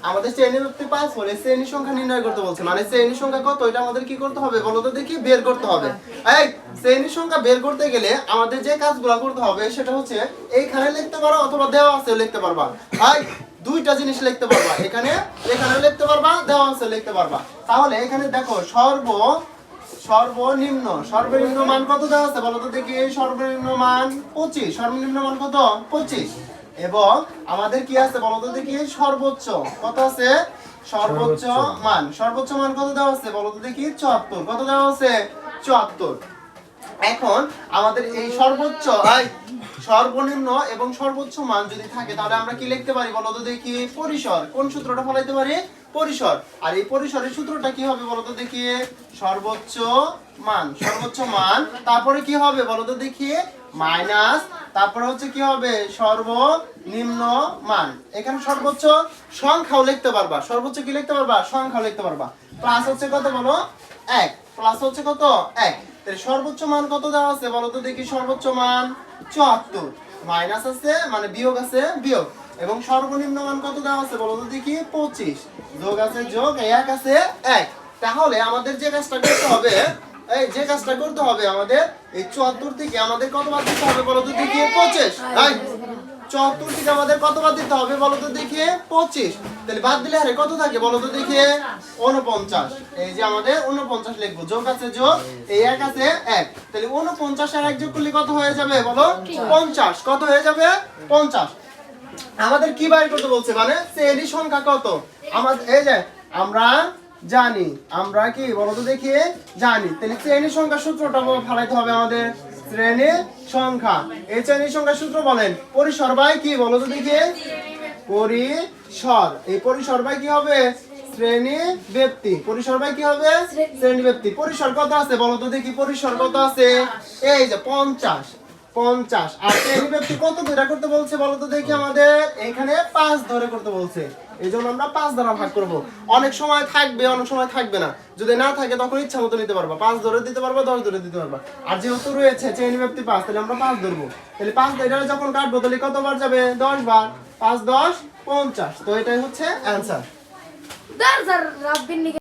আমাদের শ্রেণী ব্যক্তি 5 হলে শ্রেণী সংখ্যা নির্ণয় করতে বলছে, মানে শ্রেণী সংখ্যা কত এটা আমাদের কি করতে হবে বলো তো দেখি, বের করতে হবে। এই শ্রেণী সংখ্যা বের করতে গেলে আমাদের যে কাজগুলো করতে হবে সেটা হচ্ছে এইখানে লিখতে পারো অথবা দেওয়া আছে লিখতে পারবা। এই দুইটা জিনিস লিখতে পারবা, এখানে লিখতে পারবা, দেওয়া আছে লিখতে পারবা। তাহলে এখানে দেখো সর্বনিম্ন মান কত দেওয়া আছে বলো তো দেখি, সর্বনিম্ন মান 25, সর্বনিম্ন মান কত 25। এবং আমাদের কি আছে বলো তো দেখি, সর্বোচ্চ কত আছে, সর্বোচ্চ মান কত দেওয়া আছে বলো তো দেখি 74, কত দেওয়া আছে 74। এখন আমাদের এই সর্বনিম্ন এবং সর্বোচ্চ মান যদি থাকে তাহলে আমরা কি লিখতে পারি বলো তো দেখি, পরিসর। কোন সূত্রটা ফলাইতে পারি, পরিসর। আর এই পরিসরের সূত্রটা কি হবে বলো তো দেখি, সর্বোচ্চ মান তারপরে কি হবে বলো তো দেখি, মাইনাস, তারপরে হচ্ছে কি হবে সর্বনিম্ন মান। এখানে সর্বোচ্চ সংখ্যাও লিখতে পারবা, সর্বোচ্চ কি লিখতে পারবা, সংখ্যাও লিখতে পারবা। প্লাস হচ্ছে কত বলো 1, প্লাস হচ্ছে কত 1। তাহলে সর্বোচ্চ মান কত দেওয়া আছে বলো তো দেখি, সর্বোচ্চ মান 74, মাইনাস আছে মানে বিয়োগ আছে বিয়োগ, এবং সর্বনিম্ন মান কত দেওয়া আছে বলো তো দেখি 25, যোগ আছে যোগ, 1 আছে 1। তাহলে আমাদের যে কাজটা করতে হবে, আমাদের এই 74 থেকে আমাদের কত বাদ দিতে হবে বলো তো দেখি 25। 74 থেকে আমাদের কত বাদ দিতে হবে বলো তো দেখি 25। তাহলে বাদ দিলে আরে কত থাকে বলো তো দেখি 49। এই যে আমাদের 49 লিখবো, যোগ আছে যোগ, এই 1 আছে 1। তাহলে 49 আর 1 যোগ করলে কত হয়ে যাবে বলো 50, কত হয়ে যাবে 50। আমাদের কি বাইর করতে বলছে, মানে শ্রেণী সংখ্যা কত। আমাদের এই যে আমরা কি বলো তো দেখি জানি, তাহলে শ্রেণী সংখ্যা সূত্রটা ফলাইতে হবে আমাদের। শ্রেণী সংখ্যা, এই শ্রেণী সংখ্যার সূত্র বলেন পরিসর বাই কি বলো তো দেখি, পরিসর। এই পরিসর বাই কি হবে, শ্রেণী ব্যক্তি। পরিসর বাই কি হবে, শ্রেণী ব্যক্তি। পরিসর কত আছে বলো তো দেখি, পরিসর কত আছে, এই যে 50। আর শ্রেণী ব্যক্তি কত ধরে করতে বলছে বলো তো দেখি, আমাদের এখানে 5 ধরে করতে বলছে। এই জন্য আমরা 5 দ্বারা ভাগ করব। অনেক সময় থাকবে, অনেক সময় থাকবে না। যদি না থাকে তখন ইচ্ছা মতো নিতে পারবা, 5 ধরে দিতে পারবা, 10 ধরে দিতে পারবা। আর যেহেতু রয়েছে শ্রেণী ব্যক্তি 5, তাহলে আমরা 5 ধরবো। তাহলে 5 এটা যখন কাটবো তাহলে কতবার যাবে, 10 বার। 5 10 50। তো এটাই হচ্ছে অ্যানসার।